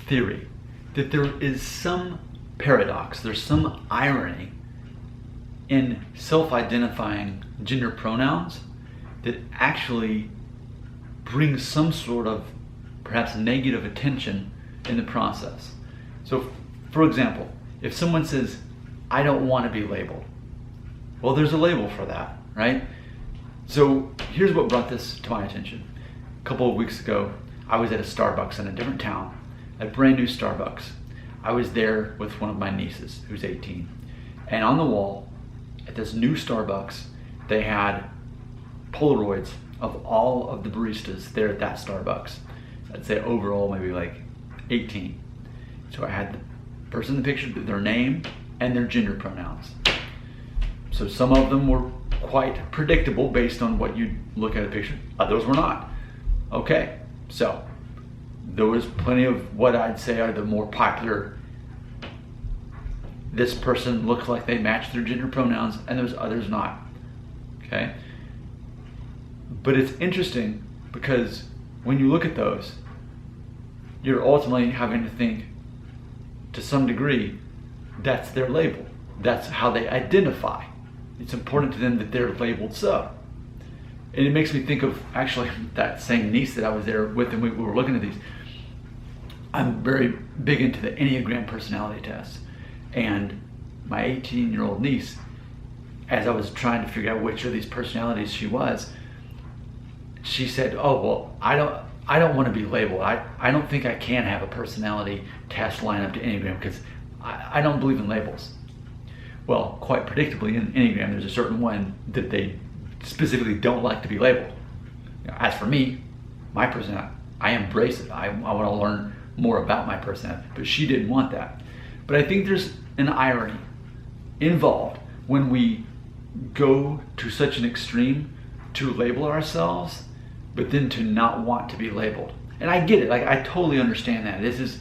theory that there is some paradox, there's some irony in self-identifying gender pronouns that actually brings some sort of perhaps negative attention in the process. So, for example, if someone says, I don't want to be labeled, well, there's a label for that, right? So here's what brought this to my attention. A couple of weeks ago, I was at a Starbucks in a different town, a brand new Starbucks. I was there with one of my nieces, who's 18. And on the wall at this new Starbucks, they had Polaroids of all of the baristas there at that Starbucks. I'd say overall maybe like 18. So I had the person in the picture, their name and their gender pronouns. So some of them were quite predictable based on what you look at a picture. Others were not. Okay, so there was plenty of what I'd say are the more popular. This person looks like they match their gender pronouns, and there's others not. Okay? But it's interesting because when you look at those, you're ultimately having to think, to some degree, that's their label. That's how they identify. It's important to them that they're labeled so. And it makes me think of actually that same niece that I was there with, and we were looking at these. I'm very big into the Enneagram personality test. And my 18-year-old niece, as I was trying to figure out which of these personalities she was, she said, oh, well, I don't want to be labeled. I don't think I can have a personality test line up to Enneagram because I don't believe in labels. Well, quite predictably in Enneagram, there's a certain one that they specifically don't like to be labeled. As for me, my personality, I embrace it. I want to learn more about my personality, but she didn't want that. But I think there's an irony involved when we go to such an extreme to label ourselves, but then to not want to be labeled. And I get it, like I totally understand that. This is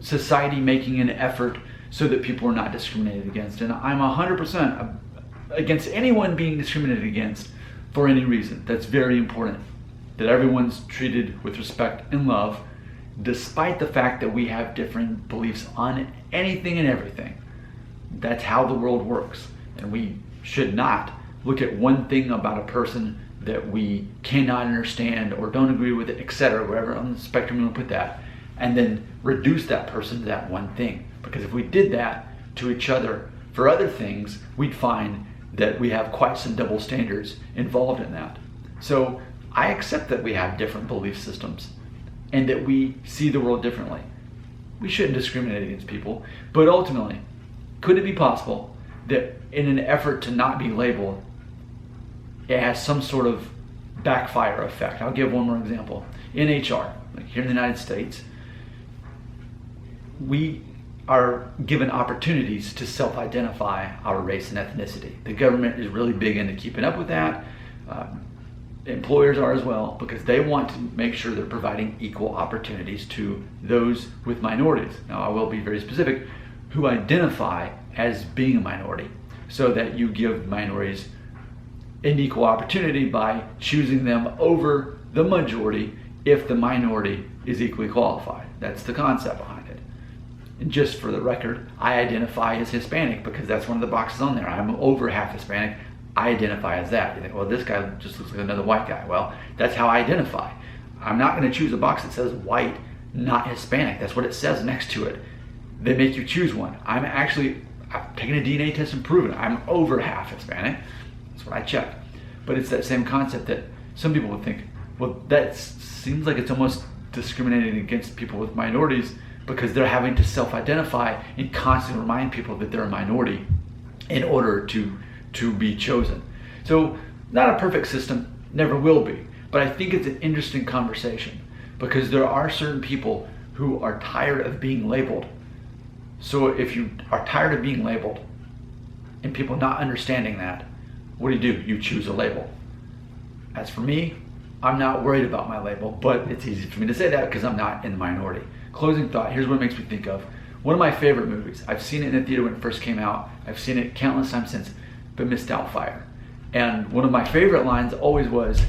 society making an effort so that people are not discriminated against. And I'm 100% against anyone being discriminated against for any reason. That's very important, that everyone's treated with respect and love, despite the fact that we have different beliefs on anything and everything. That's how the world works. And we should not look at one thing about a person that we cannot understand or don't agree with it, etc., wherever on the spectrum you want to put that, and then reduce that person to that one thing. Because if we did that to each other for other things, we'd find that we have quite some double standards involved in that. So I accept that we have different belief systems and that we see the world differently. We shouldn't discriminate against people, but ultimately, could it be possible that in an effort to not be labeled, it has some sort of backfire effect? I'll give one more example. In HR, like here in the United States, we are given opportunities to self-identify our race and ethnicity. The government is really big into keeping up with that. Employers are as well, because they want to make sure they're providing equal opportunities to those with minorities. Now, I will be very specific, who identify as being a minority, so that you give minorities an equal opportunity by choosing them over the majority if the minority is equally qualified. That's the concept behind it. And just for the record, I identify as Hispanic because that's one of the boxes on there. I'm over half Hispanic. I identify as that. You think, well, this guy just looks like another white guy. Well, that's how I identify. I'm not going to choose a box that says white, not Hispanic. That's what it says next to it. They make you choose one. I've taken a DNA test and proven I'm over half Hispanic. That's what I checked. But it's that same concept that some people would think, well, that seems like it's almost discriminating against people with minorities because they're having to self-identify and constantly remind people that they're a minority in order to be chosen. So not a perfect system, never will be, but I think it's an interesting conversation because there are certain people who are tired of being labeled. So if you are tired of being labeled and people not understanding that, what do? You choose a label. As for me, I'm not worried about my label, but it's easy for me to say that because I'm not in the minority. Closing thought, here's what it makes me think of. One of my favorite movies, I've seen it in the theater when it first came out, I've seen it countless times since, but Miss Doubtfire. And one of my favorite lines always was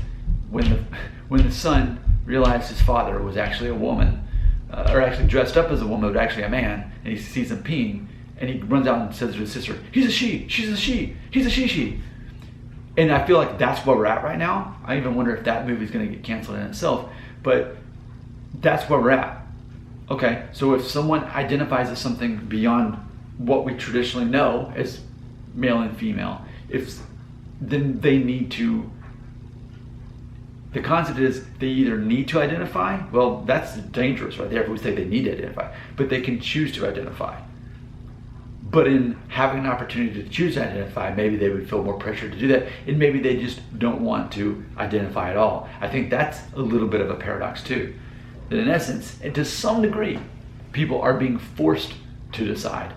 when the son realized his father was actually a woman, or actually dressed up as a woman, but actually a man, and he sees him peeing, and he runs out and says to his sister, he's a she, she's a she, he's a she. And I feel like that's where we're at right now. I even wonder if that movie's gonna get canceled in itself, but that's where we're at. Okay, so if someone identifies as something beyond what we traditionally know as male and female, then they need to, the concept is they either need to identify, well, that's dangerous right there if we say they need to identify, but they can choose to identify. But in having an opportunity to choose to identify, maybe they would feel more pressure to do that, and maybe they just don't want to identify at all. I think that's a little bit of a paradox too. That in essence, and to some degree, people are being forced to decide.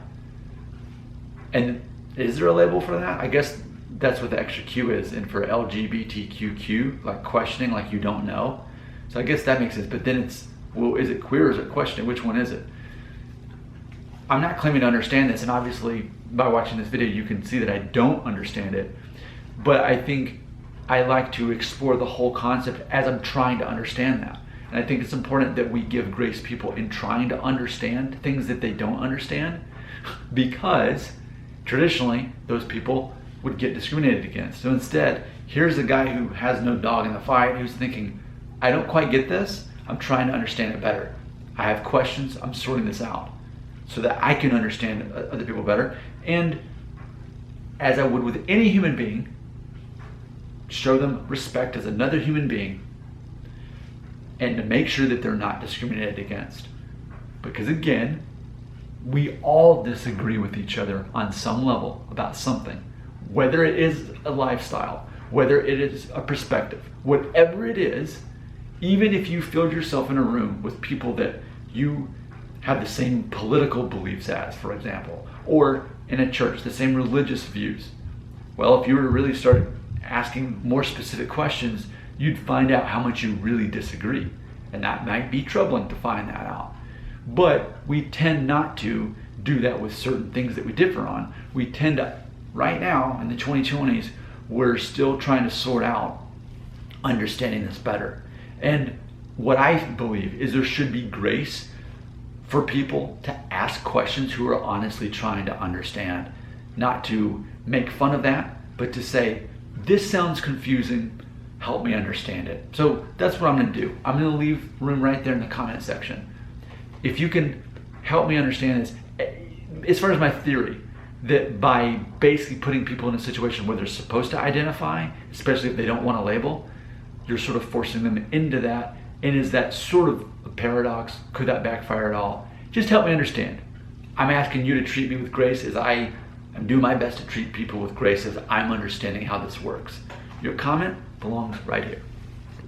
And is there a label for that? I guess that's what the extra Q is, and for LGBTQQ, like questioning, like you don't know. So I guess that makes sense, but then it's, well, is it queer or is it questioning? Which one is it? I'm not claiming to understand this, and obviously by watching this video you can see that I don't understand it, but I think I like to explore the whole concept as I'm trying to understand that. And I think it's important that we give grace to people in trying to understand things that they don't understand, because traditionally those people would get discriminated against. So instead, here's a guy who has no dog in the fight, who's thinking, I don't quite get this, I'm trying to understand it better. I have questions, I'm sorting this out so that I can understand other people better. And as I would with any human being, show them respect as another human being, and to make sure that they're not discriminated against. Because again, we all disagree with each other on some level about something, whether it is a lifestyle, whether it is a perspective, whatever it is. Even if you filled yourself in a room with people that you have the same political beliefs as, for example, or in a church, the same religious views. Well, if you were to really start asking more specific questions, you'd find out how much you really disagree. And that might be troubling to find that out. But we tend not to do that with certain things that we differ on. We tend to, right now in the 2020s, we're still trying to sort out understanding this better. And what I believe is there should be grace for people to ask questions who are honestly trying to understand, not to make fun of that, but to say, this sounds confusing, help me understand it. So that's what I'm gonna do. I'm gonna leave room right there in the comment section. If you can help me understand this, as far as my theory, that by basically putting people in a situation where they're supposed to identify, especially if they don't want a label, you're sort of forcing them into that. And is that sort of a paradox? Could that backfire at all? Just help me understand. I'm asking you to treat me with grace as I am doing my best to treat people with grace as I'm understanding how this works. Your comment belongs right here.